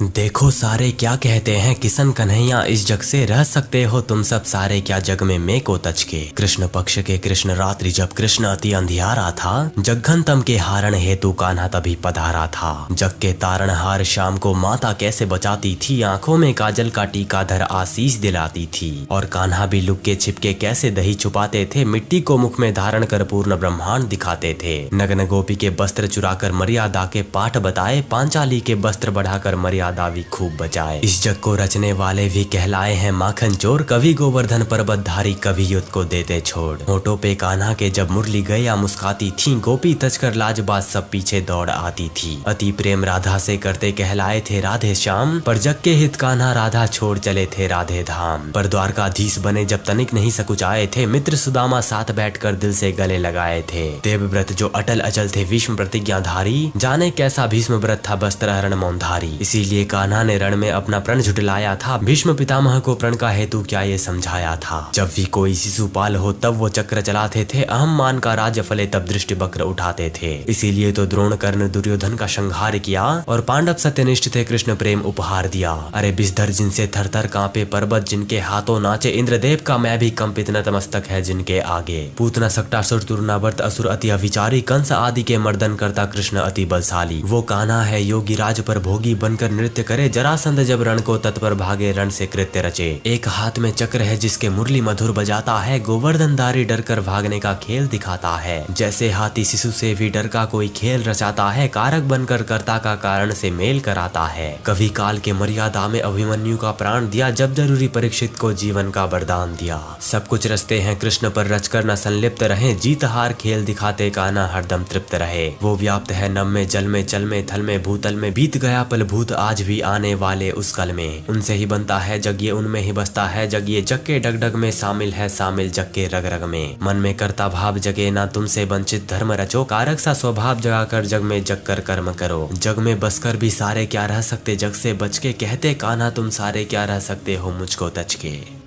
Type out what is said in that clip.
देखो सारे क्या कहते हैं किशन कन्हैया, इस जग से रह सकते हो तुम सब सारे, क्या जग में मैं को तज के। कृष्ण पक्ष के कृष्ण रात्रि जब कृष्ण अति अंधियारा था, जग्घन तम के हारण हेतु कान्हा तभी पधारा था। जग के तारण हार शाम को माता कैसे बचाती थी, आंखों में काजल का टीका धर आशीष दिलाती थी। और कान्हा भी लुक्के छिपके कैसे दही छुपाते थे, मिट्टी को मुख में धारण कर पूर्ण ब्रह्मांड दिखाते थे। नग्न गोपी के वस्त्र चुराकर मर्यादा के पाठ बताए, पांचाली के वस्त्र बढ़ाकर मर्यादा भी खूब बचाए। इस जग को रचने वाले भी कहलाए हैं माखन चोर, कभी गोवर्धन पर्वतधारी कभी युद्ध को देते छोड़। होठों पे कान्हा के जब मुरली गया मुस्काती थी, गोपी तजकर लाजबाज सब पीछे दौड़ आती थी। अति प्रेम राधा से करते कहलाए थे राधे श्याम, पर जग के हित कान्हा राधा छोड़ चले थे राधे धाम। पर द्वारकाधीश बने जब तनिक नहीं सकुचाए थे, मित्र सुदामा साथ बैठकर दिल से गले लगाए थे। देवव्रत जो अटल अचल थे भीष्म प्रतिज्ञाधारी, जाने कैसा भीष्म व्रत था वस्त्र हरण मौनधारी। इसीलिए कान्हा ने रण में अपना प्रण झुटलाया था, भीष्म पितामह को प्रण का हेतु क्या ये समझाया था। जब भी कोई शिशुपाल हो तब वो चक्र चलाते थे, अहम मान का राज्य फले तब दृष्टि वक्र उठाते थे। इसीलिए तो द्रोण कर्ण दुर्योधन का संहार किया, और पांडव सत्यनिष्ठ थे कृष्ण प्रेम उपहार दिया। अरे विषधर जिनसे थर थर कांपे पर्वत, जिनके हाथों नाचे इंद्रदेव का मैं भी कंपित नतमस्तक है जिनके आगे। पूतना सक्टासुर तुरनावर्त असुर अति अभिचारी, कंस आदि के मर्दन करता कृष्ण अति बलशाली। वो कान्हा है योगी राज पर भोगी, बनकर नृत्य करे जरासंध जब रण को तत्पर भागे रण से कृत्य रचे। एक हाथ में चक्र है जिसके मुरली मधुर बजाता है, गोवर्धन दारी डर कर भागने का खेल दिखाता है। जैसे हाथी शिशु से भी डर का कोई खेल रचाता है, कारक बनकर कर्ता का कारण से मेल कराता है। कभी काल के मर्यादा में अभिमन्यु का प्राण दिया, जब जरूरी परीक्षित को जीवन का वरदान दिया। सब कुछ रचते हैं कृष्ण पर रचकर न संलिप्त रहे, जीत हार खेल दिखाते कान्हा हरदम तृप्त रहे। वो व्याप्त है नभ में जल में चल में थल में भूतल में, बीत गया पल भूत आज भी आने वाले उस कल में। उनसे ही बनता है जग ये, उनमें ही बसता है जग ये, जग के डग डग में शामिल है शामिल जग के रग रग में। मन में करता भाव जगे ना तुमसे वंचित धर्म रचो, कारक सा स्वभाव जगाकर जग में जग कर कर्म करो। जग में बसकर भी सारे क्या रह सकते जग से बच के, कहते कान्हा तुम सारे क्या रह सकते हो मुझको तज के।